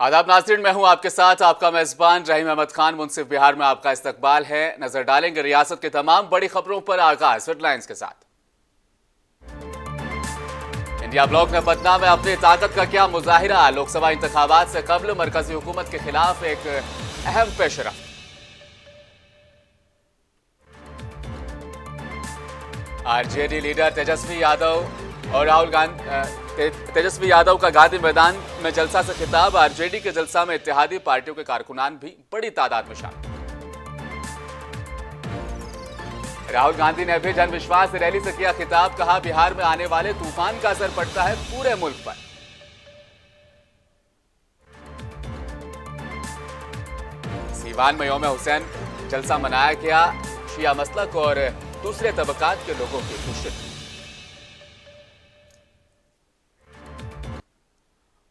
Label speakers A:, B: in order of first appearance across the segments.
A: आदाब नाज़रीन, मैं हूं आपके साथ आपका मेज़बान रहीम अहमद खान। मुंसिफ बिहार में आपका इस्तकबाल है। नजर डालेंगे रियासत की तमाम बड़ी खबरों पर। आगाज हेडलाइंस के साथ। इंडिया ब्लॉक ने पटना में अपनी ताकत का किया मुजाहिरा। लोकसभा इंतखाबात से कबल मरकजी हुकूमत के खिलाफ एक अहम पेशरफ्त। आरजेडी लीडर तेजस्वी यादव और राहुल गांधी तेजस्वी यादव का गांधी मैदान में जलसा से खिताब। आरजेडी के जलसा में इत्तेहादी पार्टियों के कारकुनान भी बड़ी तादाद में शामिल। राहुल गांधी ने भी जन विश्वास रैली से किया खिताब। कहा, बिहार में आने वाले तूफान का असर पड़ता है पूरे मुल्क पर। सीवान में यौम हुसैन जलसा मनाया गया। शिया मसलक और दूसरे तबकात के लोगों की खुशी।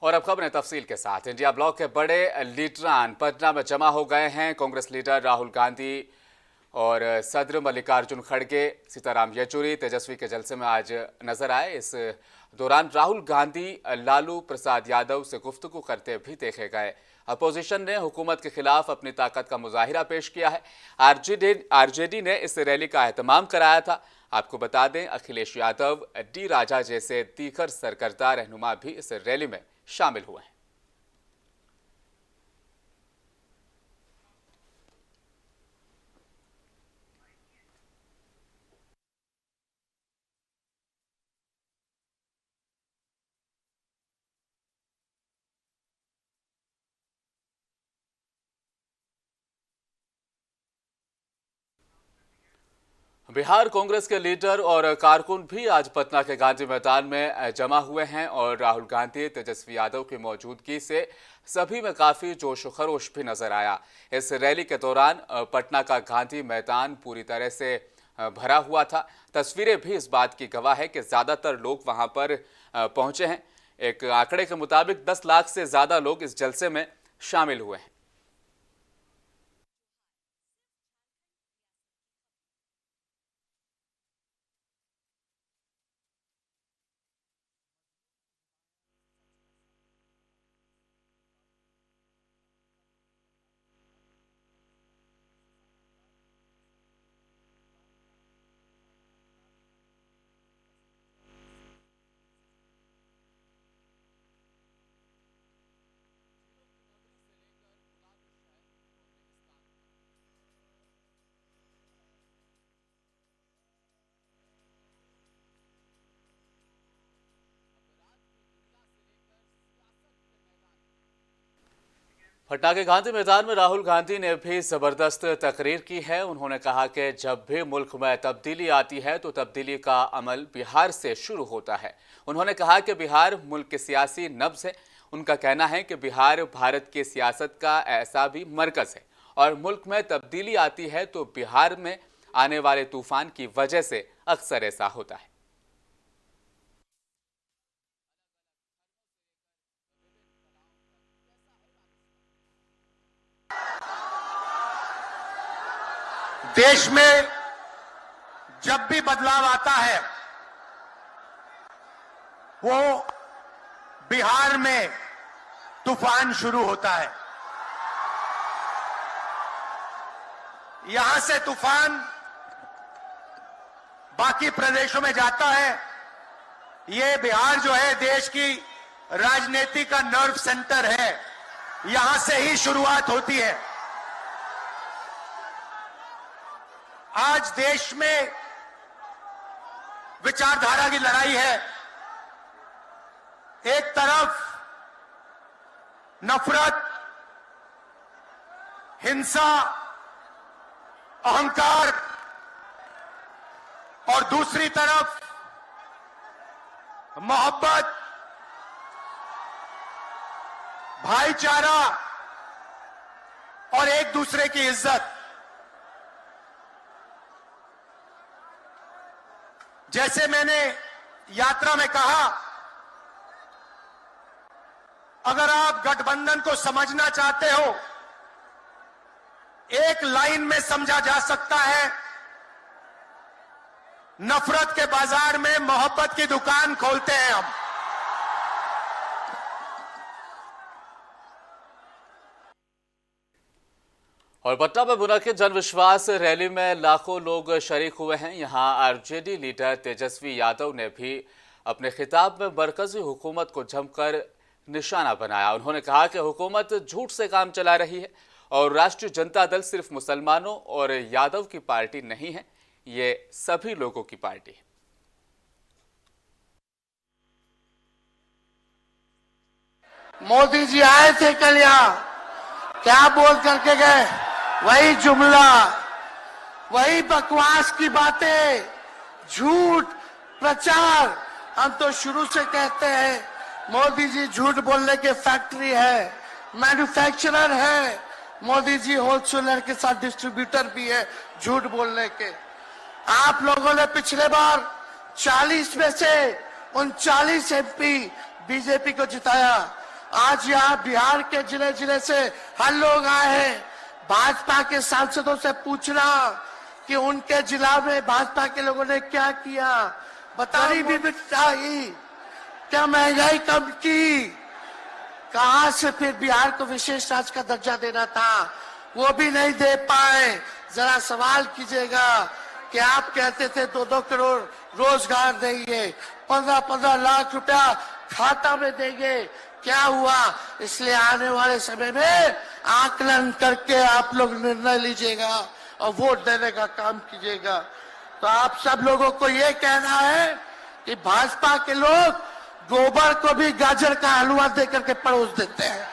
A: और अब खबरें तफसील के साथ। इंडिया ब्लॉक के बड़े लीडरान पटना में जमा हो गए हैं। कांग्रेस लीडर राहुल गांधी और सदर मल्लिकार्जुन खड़गे, सीताराम येचुरी तेजस्वी के जलसे में आज नजर आए। इस दौरान राहुल गांधी लालू प्रसाद यादव से गुफ्तगू करते भी देखे गए। अपोजिशन ने हुकूमत के खिलाफ अपनी ताकत का मुजाहिरा पेश किया है। आरजेडी ने इस रैली का एहतमाम कराया था। आपको बता दें, अखिलेश यादव, डी राजा जैसे दीगर सरकर्दा रहनुमा भी इस रैली में शामिल हुए हैं। बिहार कांग्रेस के लीडर और कारकुन भी आज पटना के गांधी मैदान में जमा हुए हैं और राहुल गांधी, तेजस्वी यादव की मौजूदगी से सभी में काफी जोश खरोश भी नजर आया। इस रैली के दौरान पटना का गांधी मैदान पूरी तरह से भरा हुआ था। तस्वीरें भी इस बात की गवाह है कि ज्यादातर लोग वहां पर पहुंचे हैं। एक आंकड़े के मुताबिक 10 लाख से ज्यादा लोग इस जलसे में शामिल हुए हैं। पटना के गांधी मैदान में राहुल गांधी ने भी जबरदस्त तकरीर की है। उन्होंने कहा कि जब भी मुल्क में तब्दीली आती है तो तब्दीली का अमल बिहार से शुरू होता है। उन्होंने कहा कि बिहार मुल्क के सियासी नब्ज है। उनका कहना है कि बिहार भारत की सियासत का ऐसा भी मरकज है और मुल्क में तब्दीली आती है तो बिहार में आने वाले तूफान की वजह से अक्सर ऐसा होता है।
B: देश में जब भी बदलाव आता है वो बिहार में तूफान शुरू होता है। यहां से तूफान बाकी प्रदेशों में जाता है। ये बिहार जो है देश की राजनीति का नर्व सेंटर है। यहां से ही शुरुआत होती है। आज देश में विचारधारा की लड़ाई है। एक तरफ नफरत, हिंसा, अहंकार और दूसरी तरफ मोहब्बत, भाईचारा और एक दूसरे की इज्जत। जैसे मैंने यात्रा में कहा, अगर आप गठबंधन को समझना चाहते हो, एक लाइन में समझा जा सकता है, नफरत के बाजार में मोहब्बत की दुकान खोलते हैं हम।
A: और पटना में मुनक्किद जन विश्वास रैली में लाखों लोग शरीक हुए हैं। यहां आरजेडी लीडर तेजस्वी यादव ने भी अपने खिताब में मरकजी हुकूमत को जमकर निशाना बनाया। उन्होंने कहा कि हुकूमत झूठ से काम चला रही है और राष्ट्रीय जनता दल सिर्फ मुसलमानों और यादव की पार्टी नहीं है, ये सभी लोगों की पार्टी है।
C: मोदी जी आए थे कल यहाँ, क्या बोल करके गए? वही जुमला, वही बकवास की बातें, झूठ प्रचार। हम तो शुरू से कहते हैं मोदी जी झूठ बोलने के फैक्ट्री है, मैन्युफैक्चरर है। मोदी जी होलसेलर के साथ डिस्ट्रीब्यूटर भी है झूठ बोलने के। आप लोगों ने पिछले बार 40 में से 39 एमपी बीजेपी को जिताया। आज यहाँ बिहार के जिले जिले से हर लोग आए हैं। भाजपा के सांसदों से पूछना कि उनके जिला में भाजपा के लोगों ने क्या किया, बताई भी बिठाई, क्या महंगाई कम की, कहां से फिर बिहार को विशेष राज्य का दर्जा देना था, वो भी नहीं दे पाए। जरा सवाल कीजिएगा कि आप कहते थे 2-2 करोड़ रोजगार देंगे, 15-15 लाख रुपया खाता में देंगे, क्या हुआ? इसलिए आने वाले समय में आकलन करके आप लोग निर्णय लीजिएगा और वोट देने का काम कीजिएगा। तो आप सब लोगों को ये कहना है कि भाजपा के लोग गोबर को भी गाजर का हलवा देकर के परोस देते हैं।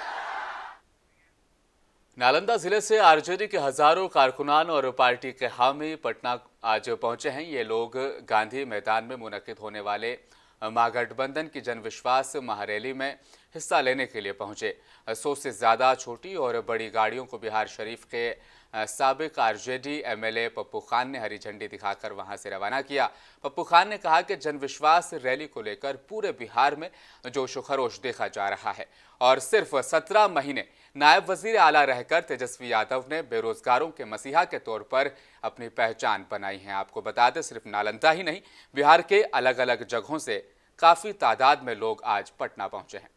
A: नालंदा जिले से आरजेडी के हजारों कारकुनान और पार्टी के हामी पटना आज पहुंचे हैं। ये लोग गांधी मैदान में मुनक्किद होने वाले महागठबंधन की जनविश्वास महारैली में हिस्सा लेने के लिए पहुंचे। 100 से ज्यादा छोटी और बड़ी गाड़ियों को बिहार शरीफ के साबिक आरजेडी एमएलए पप्पू खान ने हरी झंडी दिखाकर वहां से रवाना किया। पप्पू खान ने कहा कि जनविश्वास रैली को लेकर पूरे बिहार में जोश व खरोश देखा जा रहा है और सिर्फ 17 महीने नायब वजीर आला रहकर तेजस्वी यादव ने बेरोजगारों के मसीहा के तौर पर अपनी पहचान बनाई है। आपको बता दें, सिर्फ नालंदा ही नहीं, बिहार के अलग अलग जगहों से काफी तादाद में लोग आज पटना पहुंचे हैं।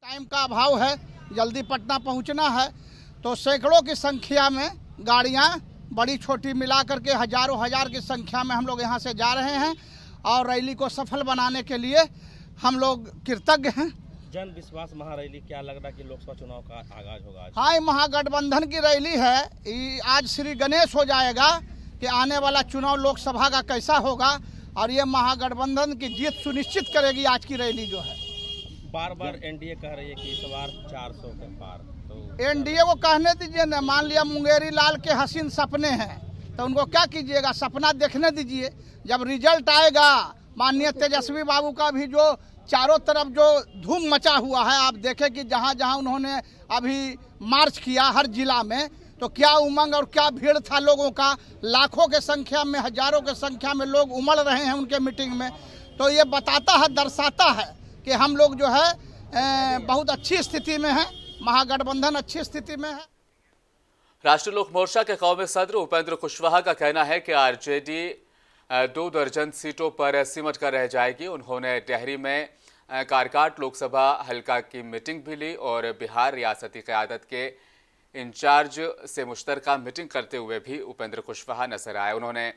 D: टाइम का अभाव है, जल्दी पटना पहुंचना है, तो सैकड़ों की संख्या में गाड़ियां बड़ी छोटी मिला करके हजारों हजार की संख्या में हम लोग यहां से जा रहे हैं और रैली को सफल बनाने के लिए हम लोग कृतज्ञ हैं।
E: जन विश्वास महारैली, क्या लग रहा है कि लोकसभा चुनाव का आगाज होगा आज?
D: हाँ, ये महागठबंधन की रैली है। ये आज श्री गणेश हो जाएगा कि आने वाला चुनाव लोकसभा का कैसा होगा और ये महागठबंधन की जीत सुनिश्चित करेगी आज की रैली जो है।
E: बार बार एनडीए कह रही है कि इस बार 400 के पार, तो
D: एनडीए को कहने दीजिए न। मान लिया मुंगेरी लाल के हसीन सपने हैं तो उनको क्या कीजिएगा, सपना देखने दीजिए। जब रिजल्ट आएगा, माननीय तेजस्वी बाबू का भी जो चारों तरफ जो धूम मचा हुआ है, आप देखें कि जहां जहां उन्होंने अभी मार्च किया हर जिला में, तो क्या उमंग और क्या भीड़ था लोगों का। लाखों के संख्या में, हजारों के संख्या में लोग उमड़ रहे हैं उनके मीटिंग में। तो ये बताता है, दर्शाता है कि हम लोग जो है बहुत अच्छी स्थिति में है, महागठबंधन अच्छी स्थिति में है।
A: राष्ट्रीय लोक मोर्चा के कौमी सदर उपेंद्र कुशवाहा का कहना है कि आरजेडी 2 दर्जन सीटों पर सिमट कर रह जाएगी। उन्होंने टेहरी में कारकाट लोकसभा हल्का की मीटिंग भी ली और बिहार रियासती क़यादत के इंचार्ज से मुश्तरका मीटिंग करते हुए भी उपेंद्र कुशवाहा नजर आए। उन्होंने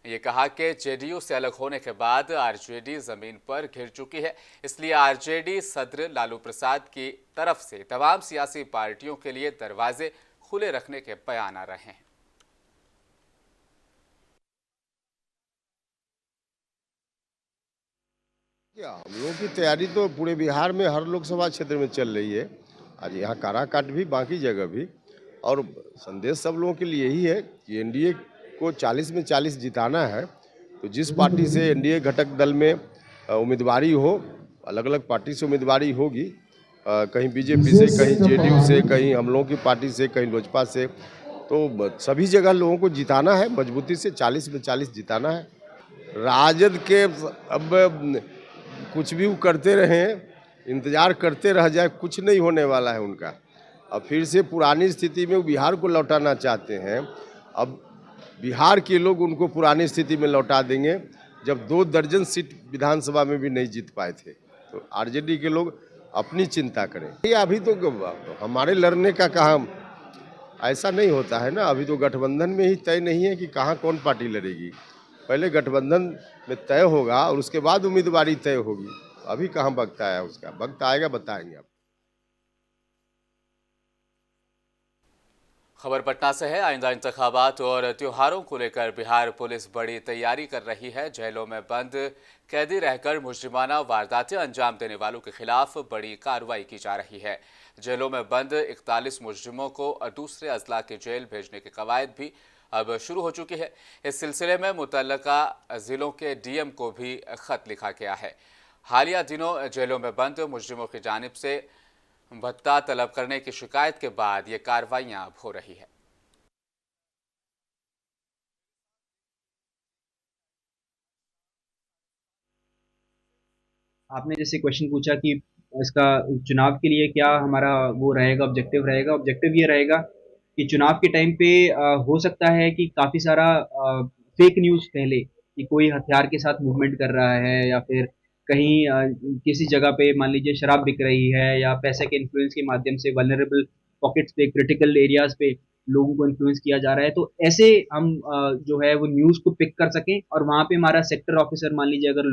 A: ये कहा कि जेडीयू से अलग होने के बाद आरजेडी जमीन पर घिर चुकी है, इसलिए आरजेडी सदर लालू प्रसाद की तरफ से तमाम सियासी पार्टियों के लिए दरवाजे खुले रखने के बयान आ रहे हैं।
F: हम लोग की तैयारी तो पूरे बिहार में हर लोकसभा क्षेत्र में चल रही है। आज यहाँ काराकाट भी, बाकी जगह भी, और संदेश सब लोगों के लिए यही है कि एनडीए को 40 में 40 जिताना है। तो जिस पार्टी से एनडीए घटक दल में उम्मीदवारी हो, अलग अलग पार्टी से उम्मीदवारी होगी, कहीं बीजेपी से, कहीं जेडीयू से, कहीं हम लोगों की पार्टी से, कहीं लोजपा से, तो सभी जगह लोगों को जिताना है, मजबूती से 40 में 40 जिताना है। राजद के अब कुछ भी वो करते रहें, इंतजार करते रह जाए, कुछ नहीं होने वाला है उनका। अब फिर से पुरानी स्थिति में वो बिहार को लौटाना चाहते हैं। अब बिहार के लोग उनको पुरानी स्थिति में लौटा देंगे। जब 2 दर्जन सीट विधानसभा में भी नहीं जीत पाए थे। तो आरजेडी के लोग अपनी चिंता करें। ये अभी तो हमारे लड़ने का कहाँ, ऐसा नहीं होता है ना। अभी तो गठबंधन में ही तय नहीं है कि कहाँ कौन पार्टी लड़ेगी। पहले गठबंधन में तय होगा और उसके बाद उम्मीदवारी तय होगी। अभी कहाँ वक्त आया उसका, वक्त आएगा बताएंगे आप।
A: खबर पटना से है। आइंदा इंतखाबात और त्योहारों को लेकर बिहार पुलिस बड़ी तैयारी कर रही है। जेलों में बंद कैदी रहकर मुजरिमाना वारदातें अंजाम देने वालों के खिलाफ बड़ी कार्रवाई की जा रही है। जेलों में बंद 41 मुजरिमों को दूसरे अजला की जेल भेजने की कवायद भी अब शुरू हो चुकी है। इस सिलसिले में मुतल्लका जिलों के डीएम को भी खत लिखा गया है। हालिया दिनों जेलों में बंद मुजरिमों की जानिब से भत्ता तलब करने की शिकायत के बाद ये कार्रवाइयां अब हो रही है।
G: आपने जैसे क्वेश्चन पूछा कि इसका चुनाव के लिए क्या हमारा वो रहेगा, ऑब्जेक्टिव रहेगा। ऑब्जेक्टिव ये रहेगा कि चुनाव के टाइम पे हो सकता है कि काफ़ी सारा फेक न्यूज़ फैले कि कोई हथियार के साथ मूवमेंट कर रहा है या फिर कहीं किसी जगह पे मान लीजिए शराब बिक रही है या पैसे के इन्फ्लुएंस के माध्यम से वल्नरेबल पॉकेट्स पे, क्रिटिकल एरियाज पे लोगों को इन्फ्लुएंस किया जा रहा है। तो ऐसे हम जो है वो न्यूज़ को पिक कर सकें और वहाँ पे हमारा सेक्टर ऑफिसर, मान लीजिए अगर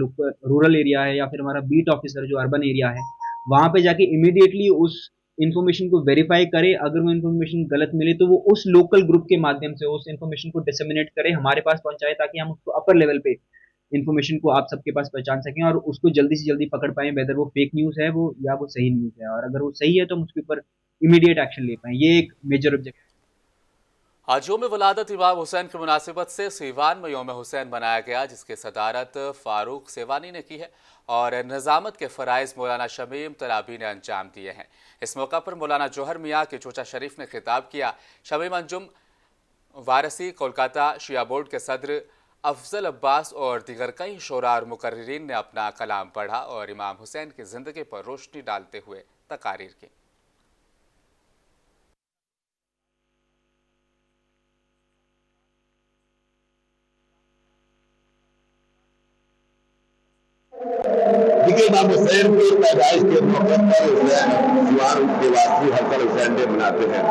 G: रूरल एरिया है या फिर हमारा बीट ऑफिसर जो अर्बन एरिया है, वहाँ पे जाके इमीडिएटली उस इन्फॉर्मेशन को वेरीफाई करे। अगर वो इन्फॉर्मेशन गलत मिले तो वो उस लोकल ग्रुप के माध्यम से उस इन्फॉर्मेशन को डिसेमिनेट करे, हमारे पास पहुंचाए, ताकि हम उसको अपर लेवल पे इन्फॉर्मेशन को आप सबके पास पहचान सकें और उसको जल्दी से जल्दी पकड़ पाएं, वेदर वो फेक न्यूज़ है वो या वो सही न्यूज़ है। और अगर वो सही है तो हम उसके ऊपर इमीडिएट एक्शन ले पाएं। ये एक मेजर ऑब्जेक्टिव।
A: आज योम वलादत इमाम हुसैन की मुनासिबत से सीवान में योम हुसैन मनाया गया, जिसकी सदारत फारूक सेवानी ने की है और निज़ामत के फ़राइज़ मौलाना शमीम तराबी ने अंजाम दिए हैं। इस मौका पर मौलाना जौहर मियाँ के चोचा शरीफ ने खिताब किया। शमीम अंजुम वारसी कोलकाता शिया बोर्ड के सदर अफजल अब्बास और दीगर कई शोरा और मुकर्रिरीन ने अपना कलाम पढ़ा और इमाम हुसैन की ज़िंदगी पर रोशनी डालते हुए तकारीर की।
H: इमाम हुसैन की पैदाइश के मौके पर सिवान के वासी हर साल हुसैन डे मनाते हैं।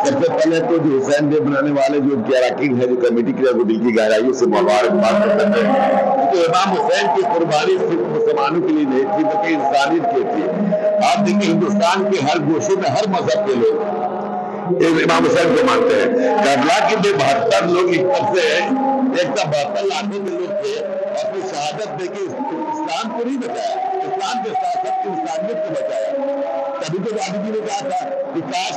H: सबसे पहले तो जो हुसैन डे बनाने वाले जो अरकान है, जो कमेटी के वो दिल की गहराइयों से मुबारकबाद करते हैं। तो इमाम हुसैन की कुर्बानी सिर्फ मुसलमानों के लिए नहीं थी बल्कि इंसानियत की थी। आप देखिए हिंदुस्तान के हर गोशे में हर मजहब के लोग इमाम हुसैन को मानते हैं। करबला के 72 लोग एक तरफ से 172 लाखों के लोग थे और अपनी शहादत देके इस्लाम को नहीं बचाया, इस्लाम के साथ साथ इंसानियत को बचाया। तभी तो गांधी जी ने कहा था कि काश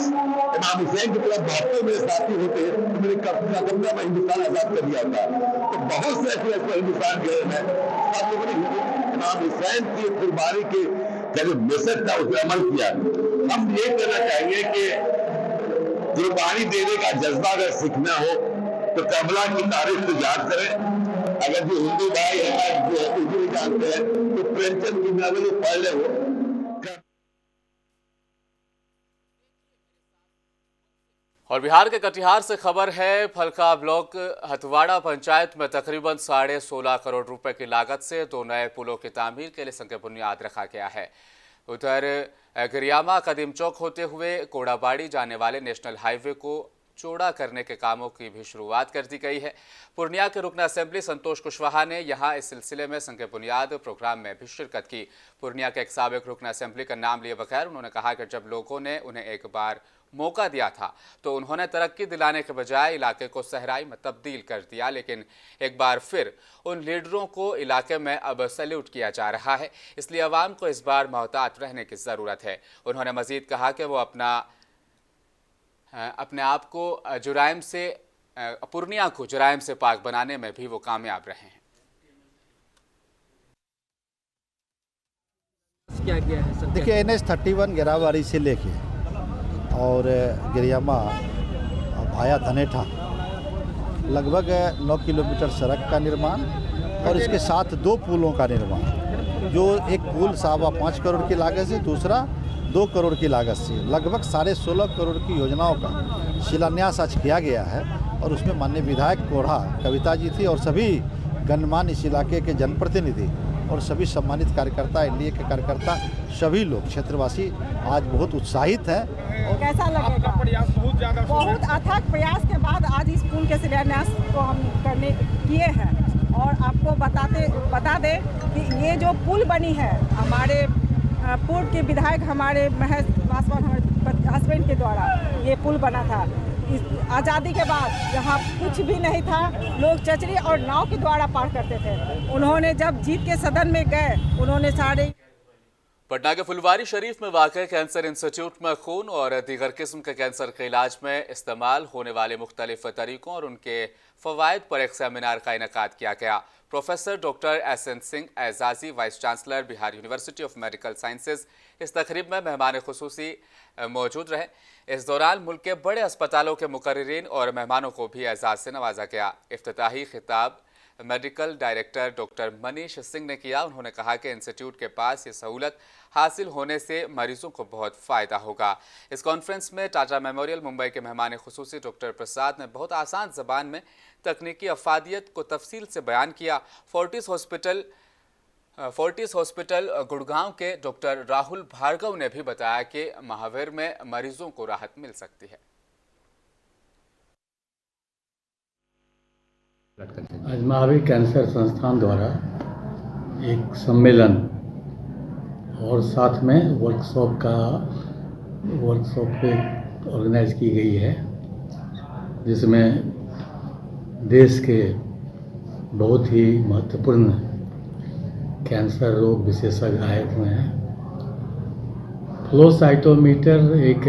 H: इमाम हुसैन की तरफ 72 मेरे साथी होते तो मेरे कब्जा में हिंदुस्तान आजाद कर दिया होता। तो बहुत से ऐसे हिंदुस्तान गए हैं, सब लोगों ने इमाम हुसैन की कुर्बानी के जो मैसेज था उस पर अमल किया। हम ये कहना चाहेंगे कि कुर्बानी देने का जज्बा अगर सीखना हो तो करबला की तारीख को याद करें। अगर जो हिंदू भाई है जो उर्दू जानते हैं तो प्रेमचंद की नावल पढ़ ले। हो
A: और बिहार के कटिहार से खबर है। फलका ब्लॉक हथवाड़ा पंचायत में तकरीबन 16.5 करोड़ रुपए की लागत से 2 नए पुलों की तामीर के लिए संग बुनियाद रखा गया है। उधर गिरियामा कदीम चौक होते हुए कोड़ाबाड़ी जाने वाले नेशनल हाईवे को चौड़ा करने के कामों की भी शुरुआत कर दी गई है। पूर्णिया के रुकन असेंबली संतोष कुशवाहा ने यहां इस सिलसिले में संग बुनियाद प्रोग्राम में भी शिरकत की। पूर्णिया के एक साबिक रुकन असेंबली का नाम लिए बगैर उन्होंने कहा कि जब लोगों ने उन्हें एक बार मौका दिया था तो उन्होंने तरक्की दिलाने के बजाय इलाके को सहराई में तब्दील कर दिया, लेकिन एक बार फिर उन लीडरों को इलाके में अब सैल्यूट किया जा रहा है। इसलिए अवाम को इस बार मोहतात रहने की ज़रूरत है। उन्होंने मजीद कहा कि वो अपने आप को जुराइम से पूर्णिया को जुराइम से पाक बनाने में भी वो कामयाब रहे हैं।
E: क्या किया है सर?
I: देखिए NH-31 गिरावाड़ी से लेके और गिरियामा भाया धनेठा लगभग 9 किलोमीटर सड़क का निर्माण और इसके साथ 2 पुलों का निर्माण, जो एक पुल 5.25 करोड़ की लागत से, दूसरा 2 करोड़ की लागत से लगभग 16.5 करोड़ की योजनाओं का शिलान्यास आज किया गया है। और उसमें माननीय विधायक कोढ़ा कविता जी थी और सभी गणमान्य इस इलाके के जनप्रतिनिधि और सभी सम्मानित कार्यकर्ता, एनडीए के कार्यकर्ता, सभी लोग क्षेत्रवासी आज बहुत उत्साहित हैं।
J: कैसा लगेगा? बहुत अथक प्रयास के बाद आज इस पुल के शिलान्यास को हम किए हैं। और आपको बता दें कि ये जो पुल बनी है हमारे पूर्व के विधायक हमारे महेश पासवान हमारे हस्बैंड के द्वारा ये पुल बना था। इस आज़ादी के बाद यहाँ कुछ भी नहीं था, लोग चचरी और नाव के द्वारा पार करते थे। उन्होंने जब जीत के सदन में गए, उन्होंने सारे
A: पटना के फुलवारी शरीफ में वाक़ कैंसर इंस्टीट्यूट में खून और दीगर किस्म के कैंसर के इलाज में इस्तेमाल होने वाले मुख्तलिफ तरीक़ों और उनके फ़वाइद पर एक सेमिनार का इनेकाद किया गया। प्रोफेसर डॉक्टर एसएन सिंह एजाजी, vice chancellor Bihar university of medical sciences, इस तकरीब में मेहमान खुसूसी मौजूद रहे। इस दौरान मुल्क के बड़े अस्पतालों के मुकर्रिरीन और मेहमानों को भी एजाज से नवाजा गया। इफ्तिताही खिताब medical director doctor Manish Singh ने किया। उन्होंने कहा कि इंस्टीट्यूट के पास ये सहूलत हासिल होने से मरीजों को बहुत फ़ायदा होगा। इस कॉन्फ्रेंस में टाटा मेमोरियल मुंबई के मेहमान खुसूसी डॉक्टर प्रसाद ने बहुत आसान ज़बान में तकनीकी अफादियत को तफसील से बयान किया। फोर्टिस हॉस्पिटल गुड़गांव के डॉक्टर राहुल भार्गव ने भी बताया कि महावीर में मरीजों को राहत मिल सकती है।
K: आज महावीर कैंसर संस्थान द्वारा एक सम्मेलन और साथ में वर्कशॉप पे ऑर्गेनाइज की गई है, जिसमें देश के बहुत ही महत्वपूर्ण कैंसर रोग विशेषज्ञ आए हुए हैं। फ्लो साइटोमीटर एक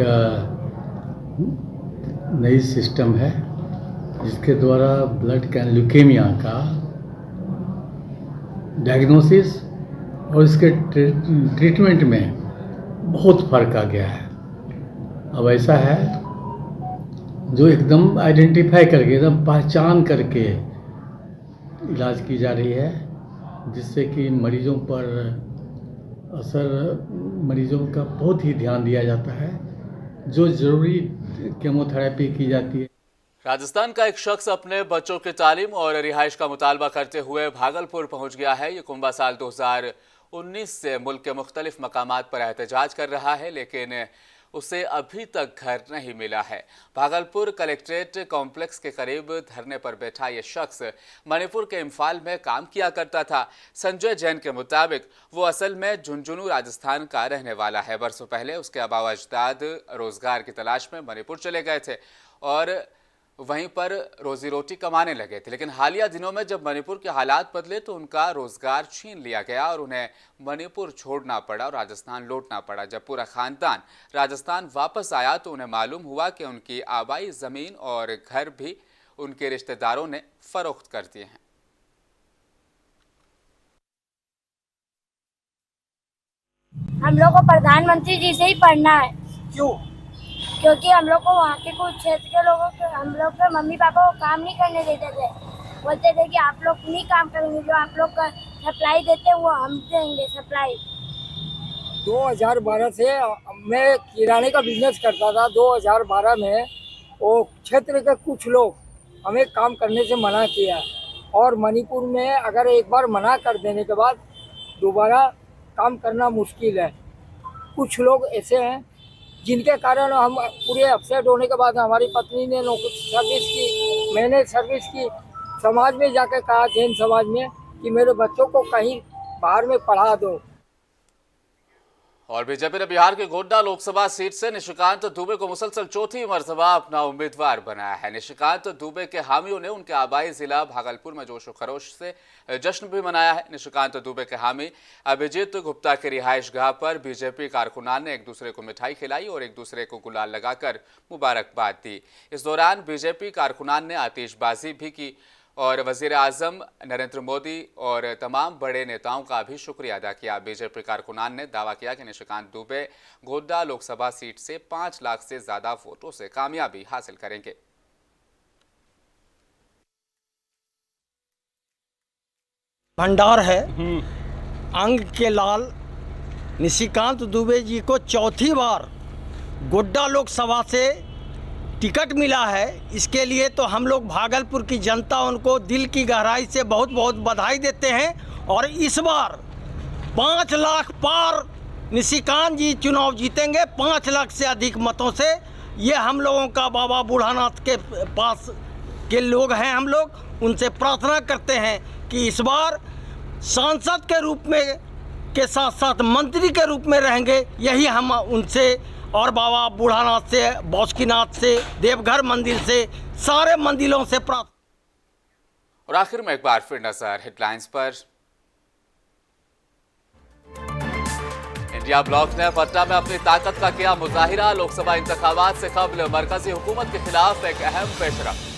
K: नई सिस्टम है जिसके द्वारा ब्लड ल्यूकेमिया का डायग्नोसिस और इसके ट्रीटमेंट में बहुत फर्क आ गया है। अब ऐसा है जो एकदम आइडेंटिफाई करके, एकदम पहचान करके इलाज की जा रही है, जिससे कि मरीजों का बहुत ही ध्यान दिया जाता है। जो ज़रूरी केमोथेरेपी की जाती है।
A: राजस्थान का एक शख्स अपने बच्चों की तालीम और रिहाइश का मुतालबा करते हुए भागलपुर पहुंच गया है। ये कुंभा साल 2019 से मुल्क के मुख्तलिफ मकामात पर एहतजाज कर रहा है, लेकिन उसे अभी तक घर नहीं मिला है। भागलपुर कलेक्ट्रेट कॉम्प्लेक्स के करीब धरने पर बैठा ये शख्स मणिपुर के इम्फाल में काम किया करता था। संजय जैन के मुताबिक वो असल में झुंझुनू राजस्थान का रहने वाला है। बरसों पहले उसके आबा अजदाद रोजगार की तलाश में मणिपुर चले गए थे और वहीं पर रोजी रोटी कमाने लगे थे, लेकिन हालिया दिनों में जब मणिपुर के हालात बदले तो उनका रोजगार छीन लिया गया और उन्हें मणिपुर छोड़ना पड़ा और राजस्थान लौटना पड़ा। जब पूरा खानदान राजस्थान वापस आया तो उन्हें मालूम हुआ कि उनकी आबाई ज़मीन और घर भी उनके रिश्तेदारों ने फरोख्त कर दिए हैं।
L: हम लोग को प्रधानमंत्री जी से ही पढ़ना है।
J: क्यों?
L: क्योंकि हम लोग को वहाँ के कुछ क्षेत्र के लोगों के, हम लोग के मम्मी पापा को काम नहीं करने देते थे। बोलते थे कि आप लोग नहीं काम करेंगे, जो आप लोग का सप्लाई देते हैं वो हम देंगे सप्लाई।
M: 2012 से मैं किराने का बिजनेस करता था। 2012 में वो क्षेत्र के कुछ लोग हमें काम करने से मना किया और मणिपुर में अगर एक बार मना कर देने के बाद दोबारा काम करना मुश्किल है। कुछ लोग ऐसे हैं जिनके कारण हम पूरे अपसेट होने के बाद हमारी पत्नी ने सर्विस की, मैंने सर्विस की, समाज में जाकर कहा जैन समाज में कि मेरे बच्चों को कहीं बाहर में पढ़ा दो।
A: और बीजेपी ने बिहार के गोड्डा लोकसभा सीट से निशिकांत दुबे को मुसलसल चौथी मरतबा अपना उम्मीदवार बनाया है। निशिकांत दुबे के हामियों ने उनके आबाई जिला भागलपुर में जोशो खरोश से जश्न भी मनाया है। निशिकांत दुबे के हामी अभिजीत गुप्ता के रिहाइश गाह पर बीजेपी कारकुनान ने एक दूसरे को मिठाई खिलाई और एक दूसरे को गुलाल लगाकर मुबारकबाद दी। इस दौरान बीजेपी कारकुनान ने आतिशबाजी भी की और वजीर आजम नरेंद्र मोदी और तमाम बड़े नेताओं का भी शुक्रिया अदा किया। बीजेपी कारकुनान ने दावा किया कि निशिकांत दुबे गोड्डा लोकसभा सीट से 5 लाख से ज्यादा वोटों से कामयाबी हासिल करेंगे।
N: भंडार है अंग के लाल निशिकांत दुबे जी को चौथी बार गोड्डा लोकसभा से टिकट मिला है, इसके लिए तो हम लोग भागलपुर की जनता उनको दिल की गहराई से बहुत बहुत बधाई देते हैं। और इस बार 5 लाख पार निशिकांत जी चुनाव जीतेंगे, 5 लाख से अधिक मतों से। ये हम लोगों का बाबा बूढ़ानाथ के पास के लोग हैं, हम लोग उनसे प्रार्थना करते हैं कि इस बार सांसद के रूप में के साथ साथ मंत्री के रूप में रहेंगे। यही हम उनसे और बाबा बूढ़ानाथ से, बासुकीनाथ से, देवघर मंदिर से, सारे मंदिरों से प्रार्थना।
A: और आखिर में एक बार फिर नजर हेडलाइंस पर। इंडिया ब्लॉक ने पटना में अपनी ताकत का किया मुजाहिरा। लोकसभा इंतखाबात से कबल मरकजी हुकूमत के खिलाफ एक अहम पेशरफ।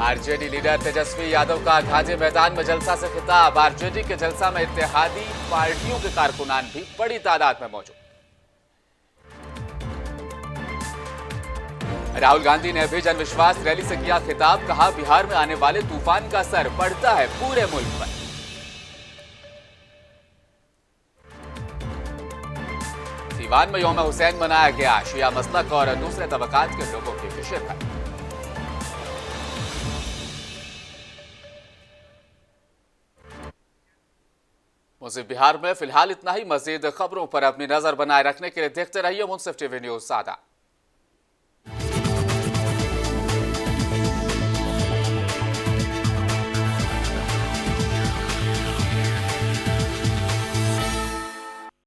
A: आरजेडी लीडर तेजस्वी यादव का गांधी मैदान में जलसा से खिताब। आरजेडी के जलसा में इत्तेहादी पार्टियों के कारकुनान भी बड़ी तादाद में मौजूद। राहुल गांधी ने भी जनविश्वास रैली से किया खिताब। कहा, बिहार में आने वाले तूफान का असर पड़ता है पूरे मुल्क पर। सीवान में यौम हुसैन मनाया गया। शिया मसलक और दूसरे तबकात के लोगों की शिरकत। मुंसिफ बिहार में फिलहाल इतना ही। मजीद खबरों पर अपनी नजर बनाए रखने के लिए देखते रहिए मुंसिफ टीवी न्यूज़ सादा।